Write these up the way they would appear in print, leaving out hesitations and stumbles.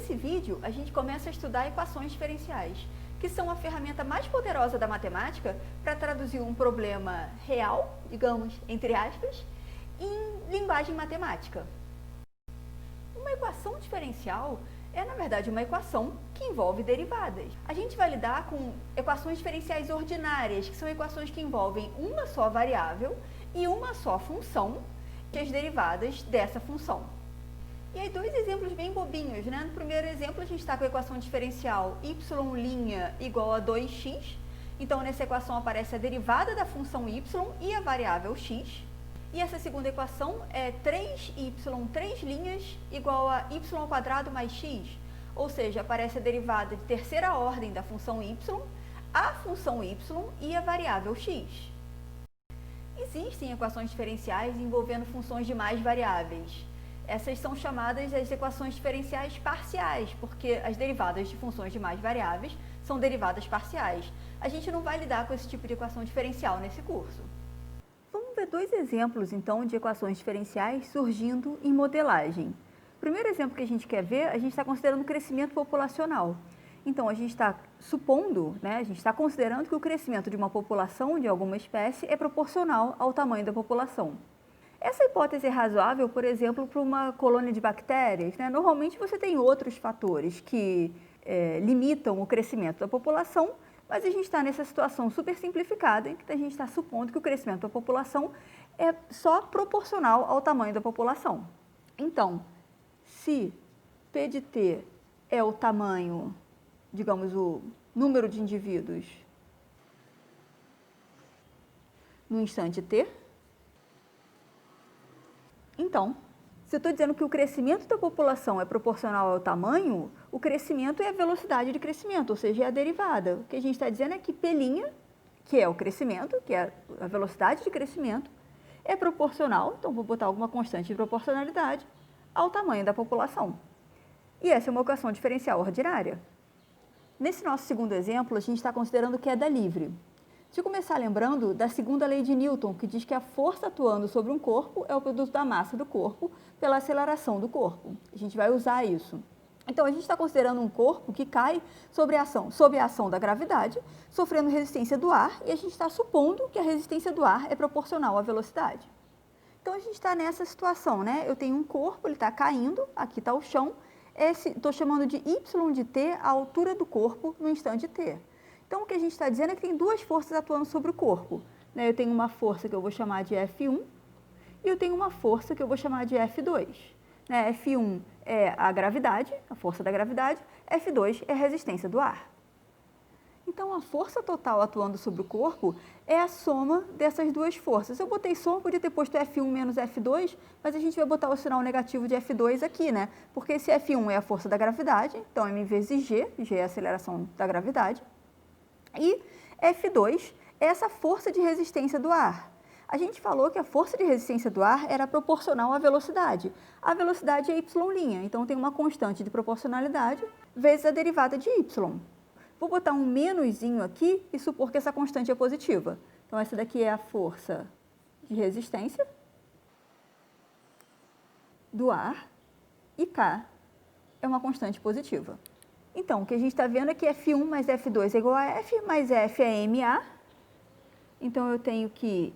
nesse vídeo, a gente começa a estudar equações diferenciais, que são a ferramenta mais poderosa da matemática para traduzir um problema real, digamos, entre aspas, em linguagem matemática. Uma equação diferencial é, na verdade, uma equação que envolve derivadas. A gente vai lidar com equações diferenciais ordinárias, que são equações que envolvem uma só variável e uma só função, e as derivadas dessa função. E aí, dois exemplos bem bobinhos, né? No primeiro exemplo, a gente está com a equação diferencial y' igual a 2x. Então, nessa equação aparece a derivada da função y e a variável x. E essa segunda equação é 3y 3' igual a y² mais x. Ou seja, aparece a derivada de terceira ordem da função y, a função y e a variável x. Existem equações diferenciais envolvendo funções de mais variáveis. Essas são chamadas as equações diferenciais parciais, porque as derivadas de funções de mais variáveis são derivadas parciais. A gente não vai lidar com esse tipo de equação diferencial nesse curso. Vamos ver dois exemplos, então, de equações diferenciais surgindo em modelagem. O primeiro exemplo que a gente quer ver, a gente está considerando o crescimento populacional. Então, a gente está supondo, a gente está considerando que o crescimento de uma população de alguma espécie é proporcional ao tamanho da população. Essa hipótese é razoável, por exemplo, para uma colônia de bactérias, Normalmente você tem outros fatores que limitam o crescimento da população, mas a gente está nessa situação super simplificada, em que a gente está supondo que o crescimento da população é só proporcional ao tamanho da população. Então, se P de T é o tamanho, digamos, o número de indivíduos no instante T, então, se eu estou dizendo que o crescimento da população é proporcional ao tamanho, o crescimento é a velocidade de crescimento, ou seja, é a derivada. O que a gente está dizendo é que P', que é o crescimento, que é a velocidade de crescimento, é proporcional, então vou botar alguma constante de proporcionalidade, ao tamanho da população. E essa é uma equação diferencial ordinária. Nesse nosso segundo exemplo, a gente está considerando queda livre. Deixa eu começar lembrando da segunda lei de Newton, que diz que a força atuando sobre um corpo é o produto da massa do corpo pela aceleração do corpo. A gente vai usar isso. Então, a gente está considerando um corpo que cai sob a ação da gravidade, sofrendo resistência do ar, e a gente está supondo que a resistência do ar é proporcional à velocidade. Então, a gente está nessa situação, Eu tenho um corpo, ele está caindo, aqui está o chão, estou chamando de y de t a altura do corpo no instante t. Então, o que a gente está dizendo é que tem duas forças atuando sobre o corpo. Eu tenho uma força que eu vou chamar de F1 e eu tenho uma força que eu vou chamar de F2. F1 é a gravidade, a força da gravidade, F2 é a resistência do ar. Então, a força total atuando sobre o corpo é a soma dessas duas forças. Eu botei soma, podia ter posto F1 menos F2, mas a gente vai botar o sinal negativo de F2 aqui, Porque esse F1 é a força da gravidade, então M vezes G, G é a aceleração da gravidade. E F2 é essa força de resistência do ar. A gente falou que a força de resistência do ar era proporcional à velocidade. A velocidade é y', então tem uma constante de proporcionalidade vezes a derivada de y. Vou botar um menusinho aqui e supor que essa constante é positiva. Então, essa daqui é a força de resistência do ar e K é uma constante positiva. Então, o que a gente está vendo é que F1 mais F2 é igual a F, mais F é ma. Então, eu tenho que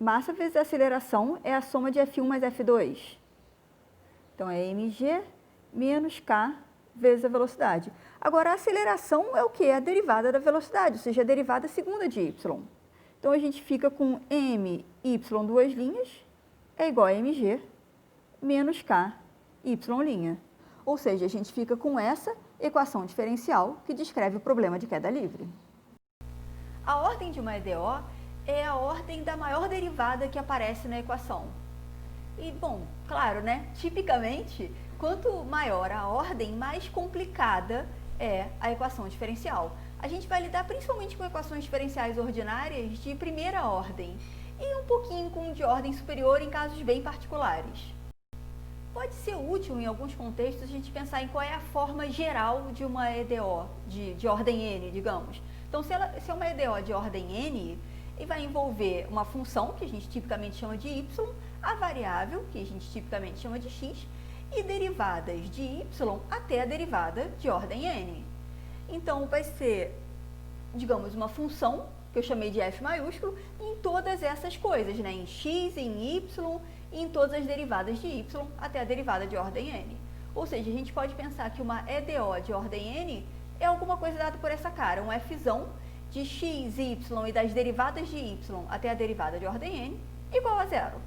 massa vezes aceleração é a soma de F1 mais F2. Então, é mg menos k vezes a velocidade. Agora, a aceleração é o quê? É a derivada da velocidade, ou seja, a derivada segunda de y. Então, a gente fica com my duas linhas é igual a mg menos k y'. Ou seja, a gente fica com essa equação diferencial que descreve o problema de queda livre. A ordem de uma EDO é a ordem da maior derivada que aparece na equação. E, bom, claro, Tipicamente, quanto maior a ordem, mais complicada é a equação diferencial. A gente vai lidar principalmente com equações diferenciais ordinárias de primeira ordem e um pouquinho com de ordem superior em casos bem particulares. Pode ser útil, em alguns contextos, a gente pensar em qual é a forma geral de uma EDO, de ordem n, digamos. Então, se é uma EDO de ordem n, e vai envolver uma função, que a gente tipicamente chama de y, a variável, que a gente tipicamente chama de x, e derivadas de y até a derivada de ordem n. Então, vai ser, digamos, uma função, que eu chamei de f maiúsculo, em todas essas coisas, né? Em x, em y e em todas as derivadas de y até a derivada de ordem n. Ou seja, a gente pode pensar que uma EDO de ordem n é alguma coisa dada por essa cara, um fzão de x, y e das derivadas de y até a derivada de ordem n igual a zero.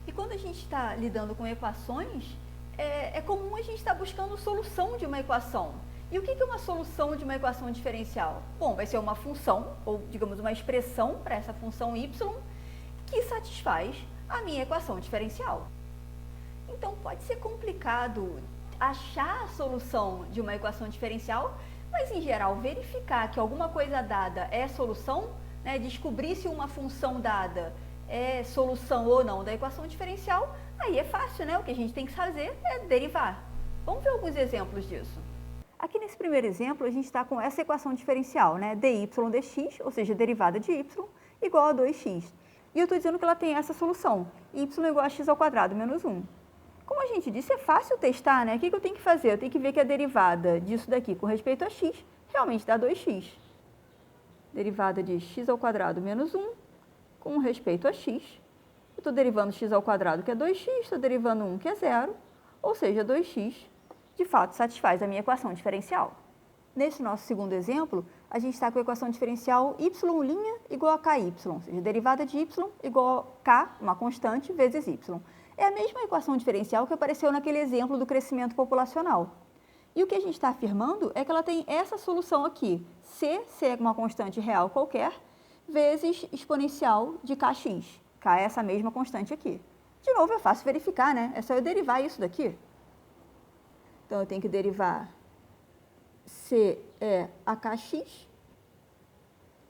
E quando a gente está lidando com equações, é comum a gente estar buscando solução de uma equação. E o que é uma solução de uma equação diferencial? Bom, vai ser uma função, ou digamos uma expressão para essa função y, que satisfaz a minha equação diferencial. Então, pode ser complicado achar a solução de uma equação diferencial, mas, em geral, verificar que alguma coisa dada é solução, né, descobrir se uma função dada é solução ou não da equação diferencial, aí é fácil, né? O que a gente tem que fazer é derivar. Vamos ver alguns exemplos disso. Aqui nesse primeiro exemplo, a gente está com essa equação diferencial, né? dy dx, ou seja, derivada de y, igual a 2x. E eu estou dizendo que ela tem essa solução, y igual a x² menos 1. Como a gente disse, é fácil testar, né? O que eu tenho que fazer? Eu tenho que ver que a derivada disso daqui com respeito a x realmente dá 2x. Derivada de x² menos 1 com respeito a x. Eu estou derivando x², que é 2x, estou derivando 1, que é 0, ou seja, 2x, de fato, satisfaz a minha equação diferencial. Nesse nosso segundo exemplo, a gente está com a equação diferencial y' igual a ky, ou seja, derivada de y igual a k, uma constante, vezes y. É a mesma equação diferencial que apareceu naquele exemplo do crescimento populacional. E o que a gente está afirmando é que ela tem essa solução aqui, c é uma constante real qualquer, vezes exponencial de kx. K é essa mesma constante aqui. De novo, é fácil verificar, né? É só eu derivar isso daqui. Então, eu tenho que derivar c é a kx.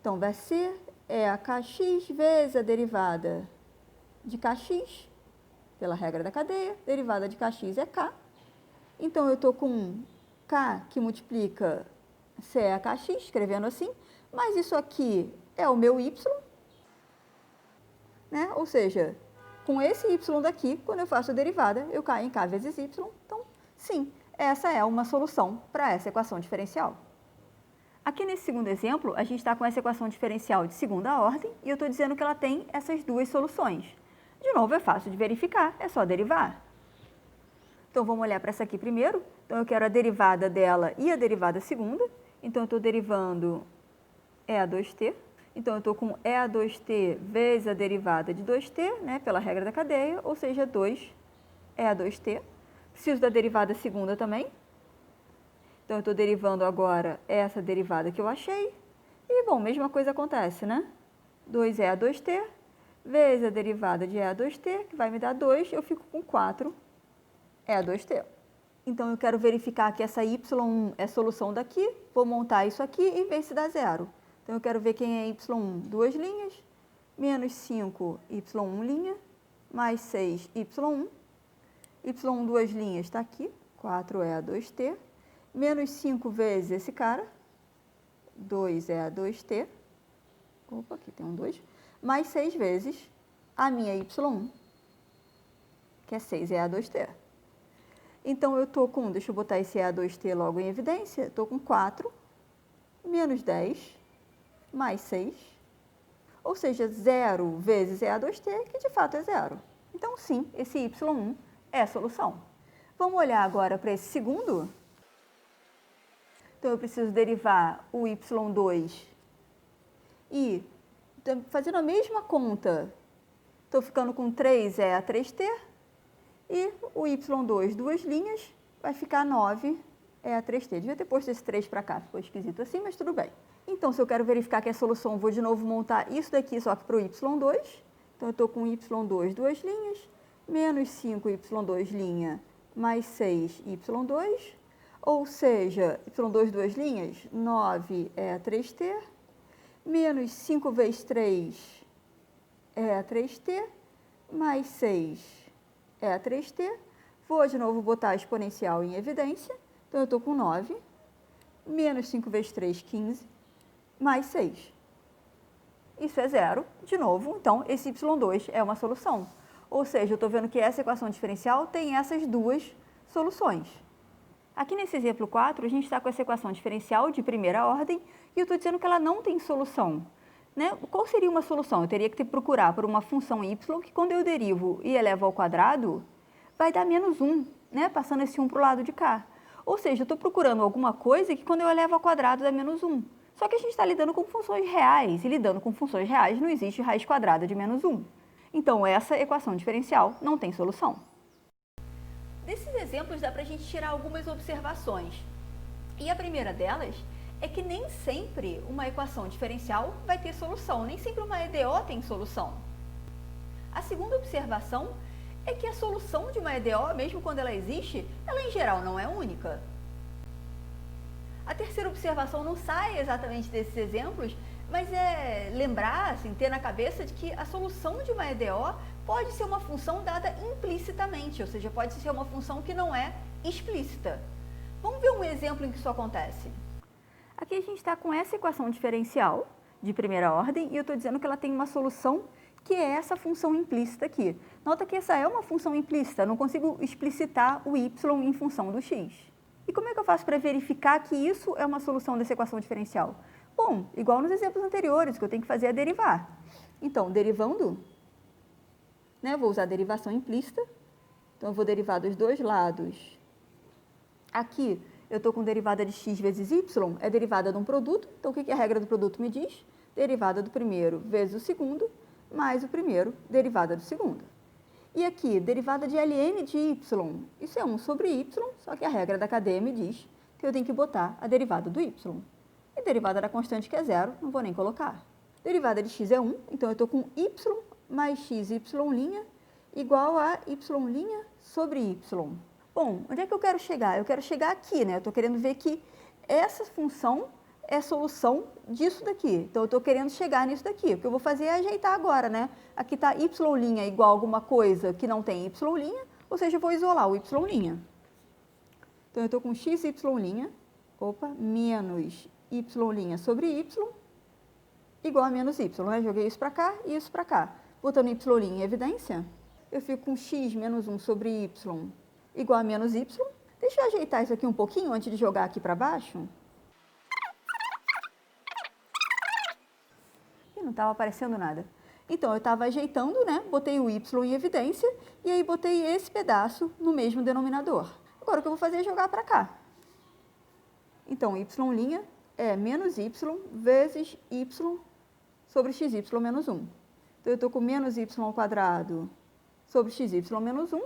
Então, vai ser é a kx vezes a derivada de kx, pela regra da cadeia, derivada de kx é k. Então, eu estou com k que multiplica c é a kx, escrevendo assim, mas isso aqui é o meu y, né? Ou seja, com esse y daqui, quando eu faço a derivada, eu caio em k vezes y. Então, sim, essa é uma solução para essa equação diferencial. Aqui nesse segundo exemplo, a gente está com essa equação diferencial de segunda ordem e eu estou dizendo que ela tem essas duas soluções. De novo, é fácil de verificar, é só derivar. Então, vamos olhar para essa aqui primeiro. Então, eu quero a derivada dela e a derivada segunda. Então, eu estou derivando EA2t. Então, eu estou com EA2t vezes a derivada de 2t, né, pela regra da cadeia, ou seja, 2 EA2t. Preciso da derivada segunda também. Então, eu estou derivando agora essa derivada que eu achei. E, bom, mesma coisa acontece, né? 2 EA2t vezes a derivada de EA2t, que vai me dar 2, eu fico com 4 EA2t. Então, eu quero verificar que essa y1 é solução daqui, vou montar isso aqui e ver se dá zero. Então, eu quero ver quem é y1, duas linhas, menos 5 y1', mais 6 y1. Y1, duas linhas, está aqui, 4 EA2t, menos 5 vezes esse cara, 2 EA2t, opa, aqui tem um 2, mais 6 vezes a minha y1, que é 6 EA2t. Então, eu estou com, deixa eu botar esse EA2t logo em evidência, estou com 4, menos 10, mais 6, ou seja, 0 vezes EA2t, que de fato é 0. Então, sim, esse y1 é a solução. Vamos olhar agora para esse segundo. Então, eu preciso derivar o y2 e, fazendo a mesma conta, estou ficando com 3 EA3t e o y2, duas linhas, vai ficar 9 EA3t. Devia ter posto esse 3 para cá, ficou esquisito assim, mas tudo bem. Então, se eu quero verificar que é a solução, vou de novo montar isso daqui, só que para o y2. Então, eu estou com y2, duas linhas, menos 5 y2', mais 6 y2, ou seja, y2, duas linhas, 9 EA3t, menos 5 vezes 3 EA3t, mais 6 EA3t. Vou de novo botar a exponencial em evidência, então eu estou com 9, menos 5 vezes 3, 15, mais 6. Isso é zero, de novo, então esse y2 é uma solução. Ou seja, eu estou vendo que essa equação diferencial tem essas duas soluções. Aqui nesse exemplo 4, a gente está com essa equação diferencial de primeira ordem e eu estou dizendo que ela não tem solução. Né? Qual seria uma solução? Eu teria que procurar por uma função y que quando eu derivo e elevo ao quadrado, vai dar menos 1, né? Passando esse 1 para o lado de cá. Ou seja, eu estou procurando alguma coisa que quando eu elevo ao quadrado dá menos 1. Só que a gente está lidando com funções reais, e lidando com funções reais não existe raiz quadrada de menos 1. Então, essa equação diferencial não tem solução. Desses exemplos dá para a gente tirar algumas observações. E a primeira delas é que nem sempre uma equação diferencial vai ter solução, nem sempre uma EDO tem solução. A segunda observação é que a solução de uma EDO, mesmo quando ela existe, ela em geral não é única. A terceira observação não sai exatamente desses exemplos, mas é lembrar, assim, ter na cabeça de que a solução de uma EDO pode ser uma função dada implicitamente, ou seja, pode ser uma função que não é explícita. Vamos ver um exemplo em que isso acontece. Aqui a gente está com essa equação diferencial de primeira ordem e eu estou dizendo que ela tem uma solução que é essa função implícita aqui. Nota que essa é uma função implícita, eu não consigo explicitar o y em função do x. E como é que eu faço para verificar que isso é uma solução dessa equação diferencial? Bom, igual nos exemplos anteriores, o que eu tenho que fazer é derivar. Então, derivando, né, vou usar a derivação implícita. Então, eu vou derivar dos dois lados. Aqui, eu estou com derivada de x vezes y, é derivada de um produto. Então, o que a regra do produto me diz? Derivada do primeiro vezes o segundo, mais o primeiro, derivada do segundo. E aqui, derivada de ln de y. Isso é 1 sobre y, só que a regra da cadeia me diz que eu tenho que botar a derivada do y. E derivada da constante, que é 0, não vou nem colocar. Derivada de x é 1, então eu estou com y mais x y' igual a y' sobre y. Bom, onde é que eu quero chegar? Eu quero chegar aqui, né? Eu estou querendo ver que essa função é solução disso daqui. Então, eu estou querendo chegar nisso daqui. O que eu vou fazer é ajeitar agora, né? Aqui está y' igual a alguma coisa que não tem y', ou seja, eu vou isolar o y'. Então, eu estou com x, y', menos y' sobre y, igual a menos y, né? Joguei isso para cá e isso para cá. Botando y' em evidência, eu fico com x menos 1 sobre y igual a menos y. Deixa eu ajeitar isso aqui um pouquinho antes de jogar aqui para baixo. Não estava aparecendo nada. Então, eu estava ajeitando, né? Botei o y em evidência e aí botei esse pedaço no mesmo denominador. Agora, o que eu vou fazer é jogar para cá. Então, y' é menos y vezes y sobre xy menos 1. Então, eu estou com menos y ao quadrado sobre xy menos 1.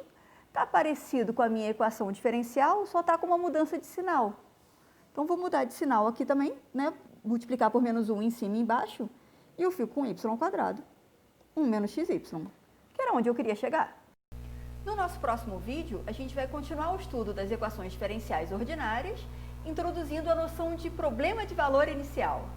Está parecido com a minha equação diferencial, só está com uma mudança de sinal. Então, vou mudar de sinal aqui também, né? Multiplicar por menos 1 em cima e embaixo. E eu fico com y ao quadrado, 1 menos xy, que era onde eu queria chegar. No nosso próximo vídeo, a gente vai continuar o estudo das equações diferenciais ordinárias, introduzindo a noção de problema de valor inicial.